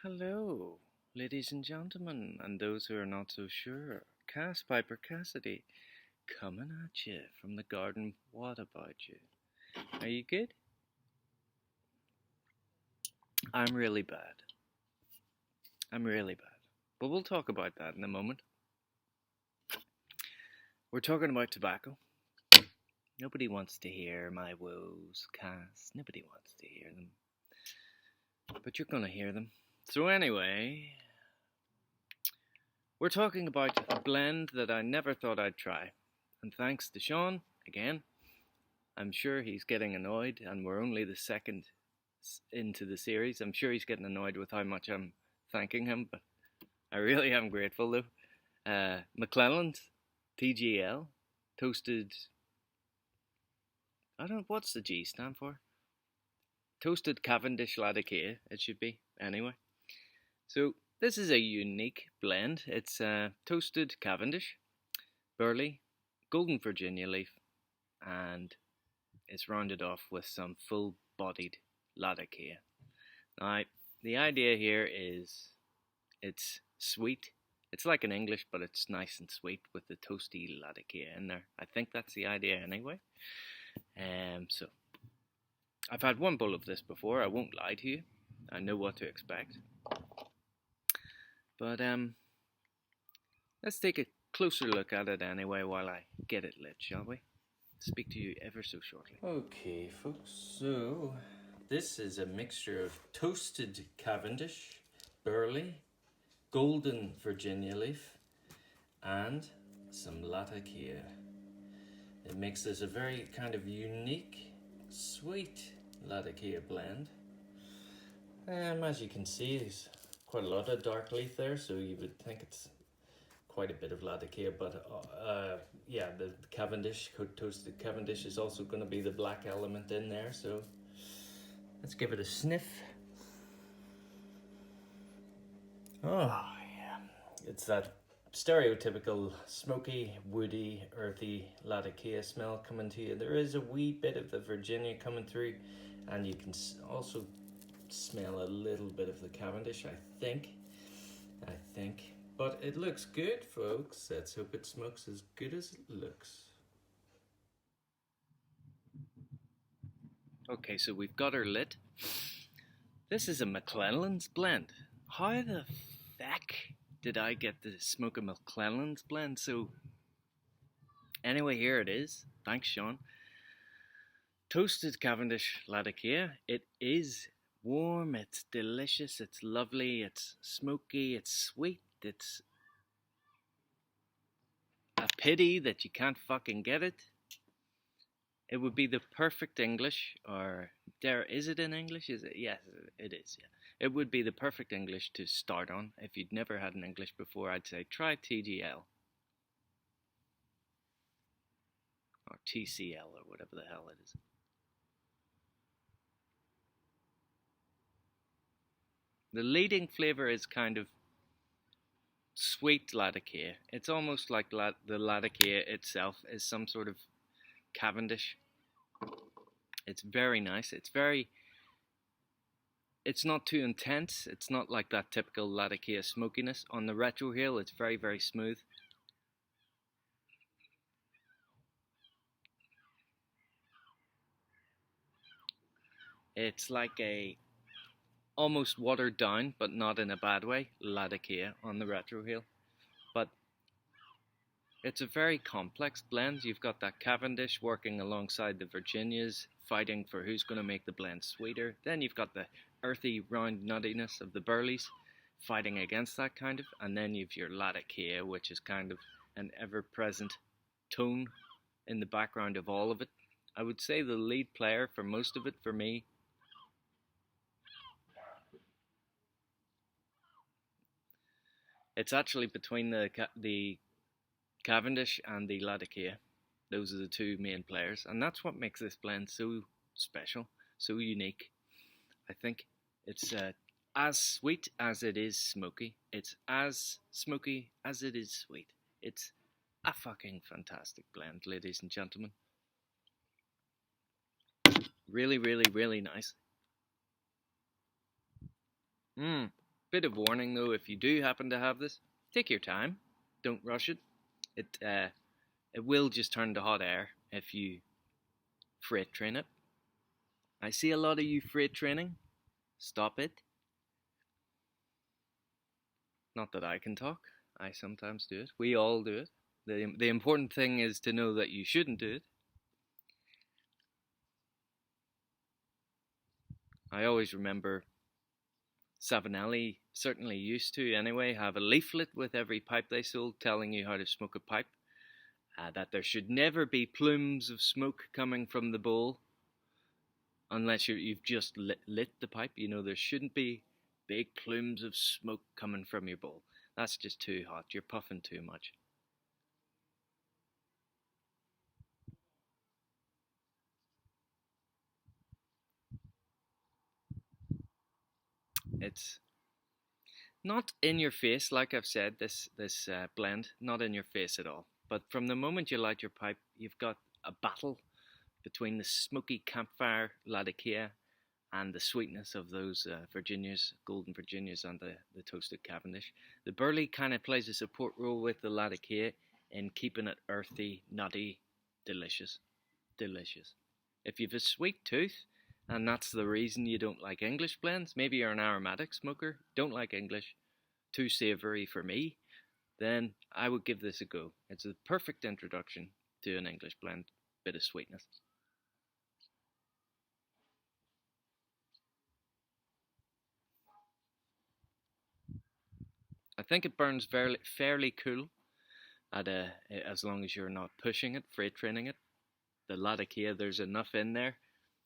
Hello, ladies and gentlemen, and those who are not so sure. Cass Piper Cassidy, coming at you from the garden. What about you? Are you good? I'm really bad. I'm really bad. But we'll talk about that in a moment. We're talking about tobacco. Nobody wants to hear my woes, Cass. Nobody wants to hear them. But you're going to hear them. So anyway, we're talking about a blend that I never thought I'd try. And thanks to Sean, again, I'm sure he's getting annoyed, and we're only the second into the series. I'm sure he's getting annoyed with how much I'm thanking him, but I really am grateful though. McLelland's TGL, toasted, I don't know, what's the G stand for? Toasted Cavendish Latakia, it should be, anyway. So this is a unique blend. It's toasted Cavendish, burley, golden Virginia leaf, and it's rounded off with some full-bodied Latakia. Now, the idea here is it's sweet. It's like an English, but it's nice and sweet with the toasty Latakia in there. I think that's the idea anyway. So I've had one bowl of this before. I won't lie to you. I know what to expect. But let's take a closer look at it anyway while I get it lit, shall we? Speak to you ever so shortly. Okay, folks, so this is a mixture of toasted Cavendish, burley, golden Virginia leaf, and some Latakia. It makes this a very kind of unique, sweet Latakia blend. As you can see, there's quite a lot of dark leaf there, so you would think it's quite a bit of Latakia, but yeah, the Cavendish, toasted Cavendish is also going to be the black element in there, so let's give it a sniff. Oh yeah, it's that stereotypical smoky, woody, earthy Latakia smell coming to you. There is a wee bit of the Virginia coming through, and you can also smell a little bit of the Cavendish, I think. But it looks good, folks. Let's hope it smokes as good as it looks. Okay, so we've got her lit. This is a McLelland's blend. How the fuck did I get to smoke a McLelland's blend? So anyway, here it is. Thanks, Sean. Toasted Cavendish Latakia. It is warm, it's delicious, it's lovely, it's smoky, it's sweet, it's a pity that you can't fucking get it. It would be the perfect English, or is it in English? Is it? Yes, it is, yeah. It would be the perfect English to start on. If you'd never had an English before, I'd say try TGL. Or TCL, or whatever the hell it is. The leading flavour is kind of sweet Latakia. It's almost like the Latakia itself is some sort of Cavendish. It's very nice. It's not too intense. It's not like that typical Latakia smokiness. On the retrohale, it's very, very smooth. It's like a almost watered down, but not in a bad way, Latakia on the retrohale. But it's a very complex blend. You've got that Cavendish working alongside the Virginias, fighting for who's going to make the blend sweeter. Then you've got the earthy, round nuttiness of the burleys, fighting against that kind of. And then you've your Latakia, which is kind of an ever-present tone in the background of all of it. I would say the lead player for most of it, for me, it's actually between the Cavendish and the Latakia. Those are the two main players, and that's what makes this blend so special, so unique. I think it's as sweet as it is smoky. It's as smoky as it is sweet. It's a fucking fantastic blend, ladies and gentlemen. Really, really, really nice. Bit of warning though, if you do happen to have this, take your time. Don't rush it. It will just turn to hot air if you freight train it. I see a lot of you freight training. Stop it. Not that I can talk. I sometimes do it. We all do it. The important thing is to know that you shouldn't do it. I always remember Savinelli, certainly used to anyway, have a leaflet with every pipe they sold telling you how to smoke a pipe. That there should never be plumes of smoke coming from the bowl unless you've just lit the pipe. You know, there shouldn't be big plumes of smoke coming from your bowl. That's just too hot. You're puffing too much. It's not in your face, like I've said, this blend, not in your face at all. But from the moment you light your pipe, you've got a battle between the smoky campfire Latakia and the sweetness of those Virginias, golden Virginias, and the toasted Cavendish. The burley kind of plays a support role with the Latakia in keeping it earthy, nutty, delicious. Delicious. If you've a sweet tooth, and that's the reason you don't like English blends, maybe you're an aromatic smoker, don't like English, too savoury for me, then I would give this a go. It's a perfect introduction to an English blend, bit of sweetness. I think it burns fairly cool as long as you're not pushing it, freight training it. The Latakia, there's enough in there.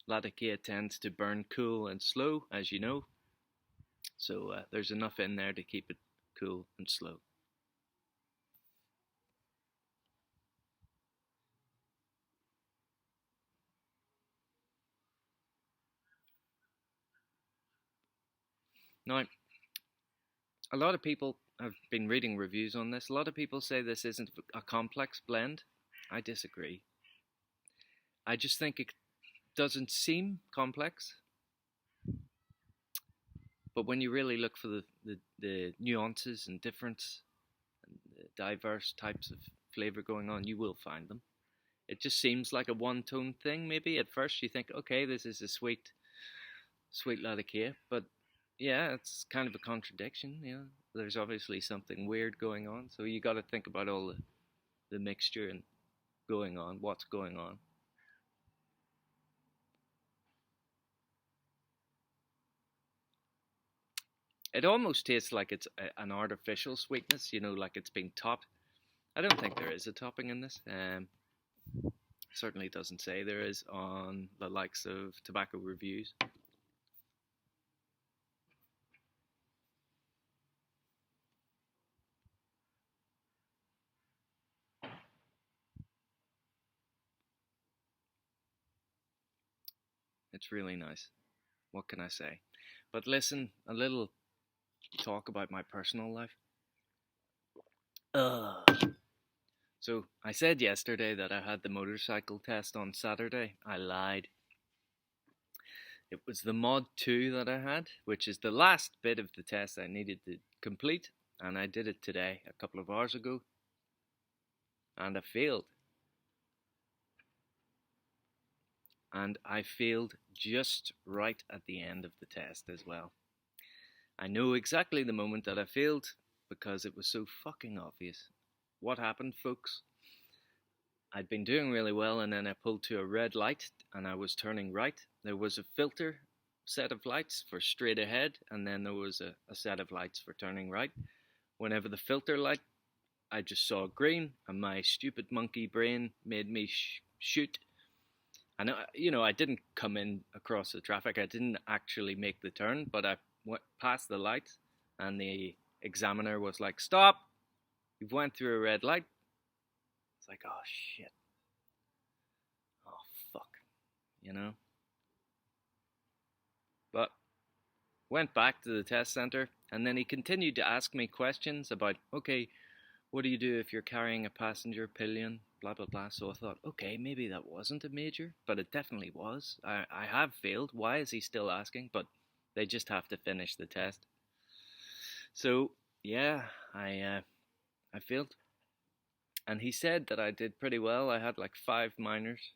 Latakia tends to burn cool and slow, as you know. So there's enough in there to keep it cool and slow. Now, a lot of people have been reading reviews on this. A lot of people say this isn't a complex blend. I disagree. I just think it doesn't seem complex. But when you really look for the nuances and difference and the diverse types of flavour going on, you will find them. It just seems like a one-tone thing, maybe. At first you think, okay, this is a sweet Latakia, but yeah, it's kind of a contradiction. You know, there's obviously something weird going on, so you got to think about all the mixture and going on, what's going on. It almost tastes like it's an artificial sweetness, you know, like it's been topped. I don't think there is a topping in this. Certainly doesn't say there is on the likes of tobacco reviews. It's really nice. What can I say? But listen, a little talk about my personal life. So I said yesterday that I had the motorcycle test on Saturday. I lied. It was the Mod 2 that I had, which is the last bit of the test I needed to complete, and I did it today, a couple of hours ago, and I failed. And I failed just right at the end of the test as well. I know exactly the moment that I failed because it was so fucking obvious. What happened, folks? I'd been doing really well, and then I pulled to a red light and I was turning right. There was a filter set of lights for straight ahead, and then there was a set of lights for turning right. Whenever the filter light, I just saw green, and my stupid monkey brain made me shoot. And I didn't come in across the traffic. I didn't actually make the turn, but I went past the lights, and the examiner was like, "Stop! You've went through a red light." It's like, oh shit. Oh fuck. You know? But went back to the test center, and then he continued to ask me questions about, okay, what do you do if you're carrying a passenger pillion? Blah, blah, blah. So I thought, okay, maybe that wasn't a major, but it definitely was. I have failed. Why is he still asking? But they just have to finish the test. So yeah, I failed, and he said that I did pretty well. I had like 5 minors.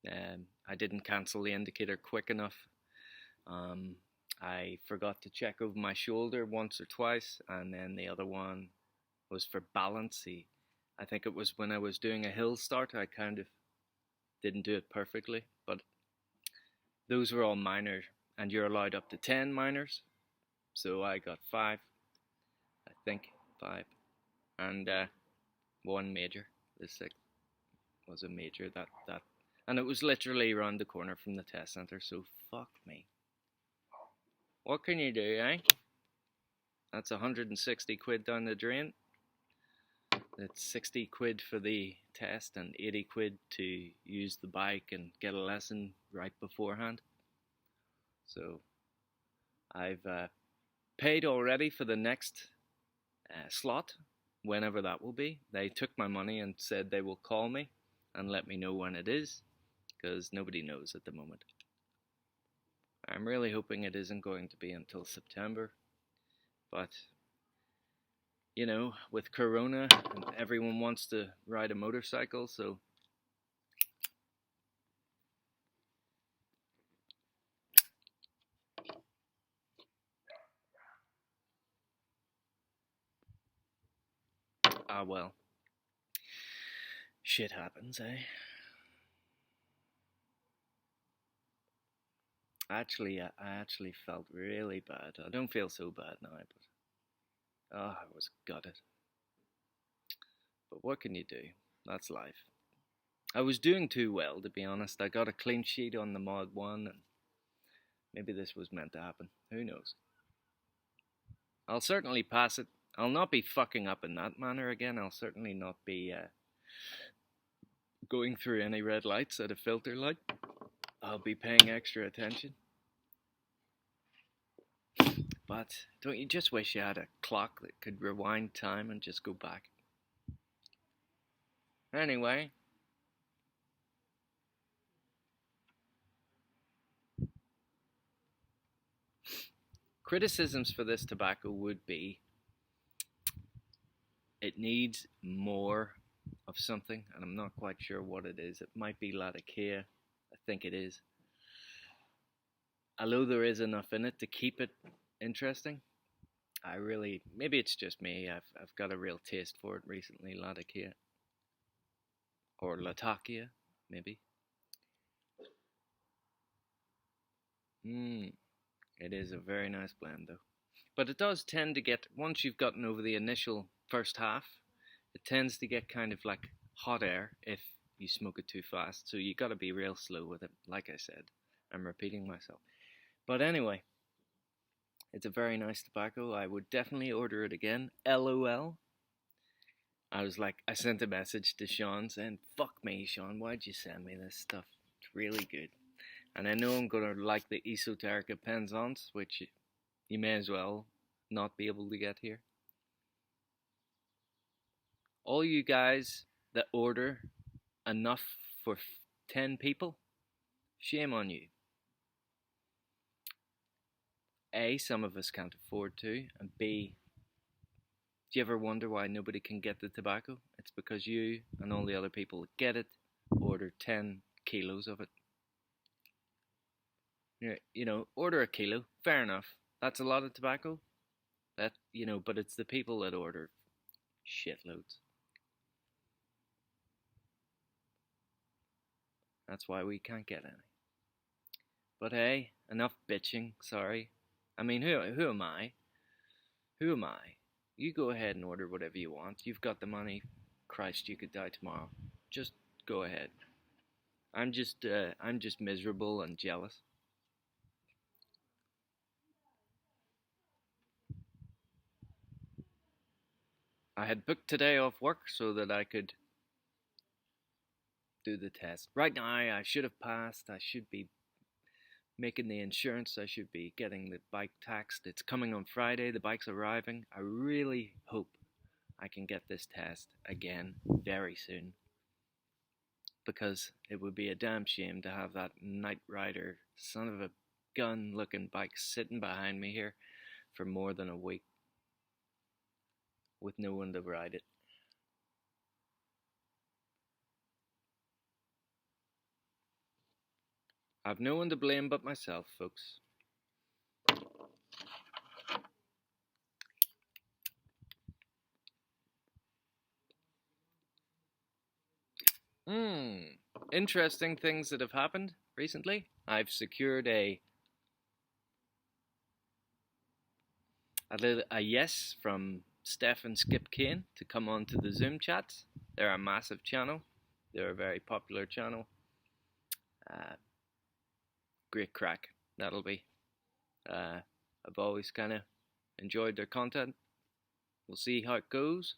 I didn't cancel the indicator quick enough. Um, I forgot to check over my shoulder once or twice, and then the other one was for balance. I think it was when I was doing a hill start, I kind of didn't do it perfectly, but those were all minor, and you're allowed up to 10 minors, so I got 5, I think 5, and 1 major. The 6th was a major, that, and it was literally around the corner from the test center, so fuck me. What can you do, eh? That's 160 quid down the drain. That's 60 quid for the test and 80 quid to use the bike and get a lesson right beforehand. So I've paid already for the next slot, whenever that will be. They took my money and said they will call me and let me know when it is, because nobody knows at the moment. I'm really hoping it isn't going to be until September, but you know, with Corona, and everyone wants to ride a motorcycle, so well, shit happens, eh? Actually, I actually felt really bad. I don't feel so bad now, but I was gutted. But what can you do? That's life. I was doing too well, to be honest. I got a clean sheet on the Mod 1, and maybe this was meant to happen. Who knows? I'll certainly pass it. I'll not be fucking up in that manner again. I'll certainly not be going through any red lights at a filter light. I'll be paying extra attention. But don't you just wish you had a clock that could rewind time and just go back? Anyway. Criticisms for this tobacco would be it needs more of something, and I'm not quite sure what it is. It might be Latakia. I think it is. Although there is enough in it to keep it interesting, maybe it's just me. I've got a real taste for it recently, Latakia. Or Latakia, maybe. It is a very nice blend, though. But it does tend to get, once you've gotten over the initial first half, it tends to get kind of like hot air if you smoke it too fast. So you got to be real slow with it. Like I said, I'm repeating myself. But anyway, it's a very nice tobacco. I would definitely order it again. LOL. I sent a message to Sean saying, fuck me, Sean, why'd you send me this stuff? It's really good. And I know I'm going to like the Esoterica Penzance, which you may as well not be able to get here. All you guys that order enough for 10 people, shame on you. A, some of us can't afford to, and B, do you ever wonder why nobody can get the tobacco? It's because you and all the other people that get it order 10 kilos of it. You know, order a kilo, fair enough. That's a lot of tobacco. But it's the people that order shitloads. That's why we can't get any. But hey, enough bitching, sorry. I mean, who am I? Who am I? You go ahead and order whatever you want. You've got the money. Christ, you could die tomorrow. Just go ahead. I'm just miserable and jealous. I had booked today off work so that I could do the test. Right now, I should have passed. I should be making the insurance. I should be getting the bike taxed. It's coming on Friday. The bike's arriving. I really hope I can get this test again very soon, because it would be a damn shame to have that Night Rider son of a gun looking bike sitting behind me here for more than a week. with no one to ride it. I've no one to blame but myself, folks. Interesting things that have happened recently. I've secured a yes from Steph and Skip Kane to come on to the Zoom chats. They're a massive channel. They're a very popular channel. Great crack, that'll be. I've always kind of enjoyed their content. We'll see how it goes.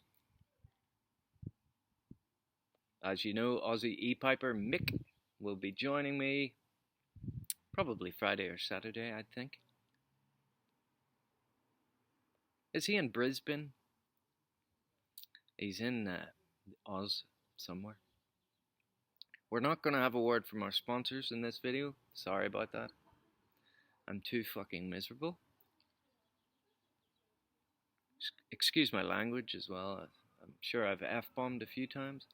As you know, Aussie E-Piper Mick will be joining me probably Friday or Saturday, I think. Is he in Brisbane? He's in Oz somewhere. We're not going to have a word from our sponsors in this video. Sorry about that. I'm too fucking miserable. Excuse my language as well. I'm sure I've F-bombed a few times.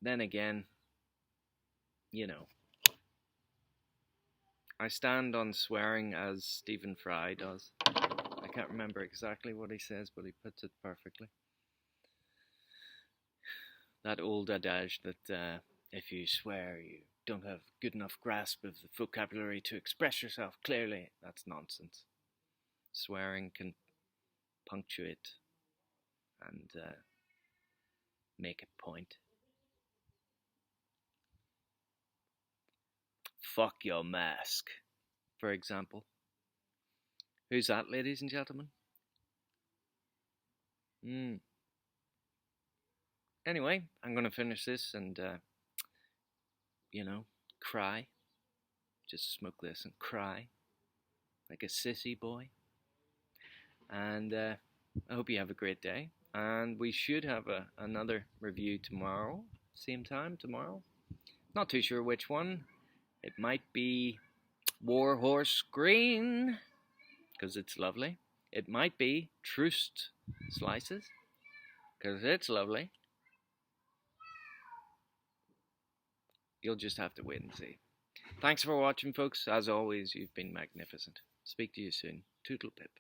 Then again, you know, I stand on swearing as Stephen Fry does. I can't remember exactly what he says, but he puts it perfectly. That old adage that if you swear you don't have good enough grasp of the vocabulary to express yourself clearly, that's nonsense. Swearing can punctuate and make a point. Fuck your mask, for example. Who's that, ladies and gentlemen? Anyway, I'm going to finish this and, you know, cry. Just smoke this and cry like a sissy boy. And I hope you have a great day. And we should have another review tomorrow, same time tomorrow. Not too sure which one. It might be Warhorse Green, because it's lovely. It might be Troost Slices, because it's lovely. You'll just have to wait and see. Thanks for watching, folks. As always, you've been magnificent. Speak to you soon. Toodle pip.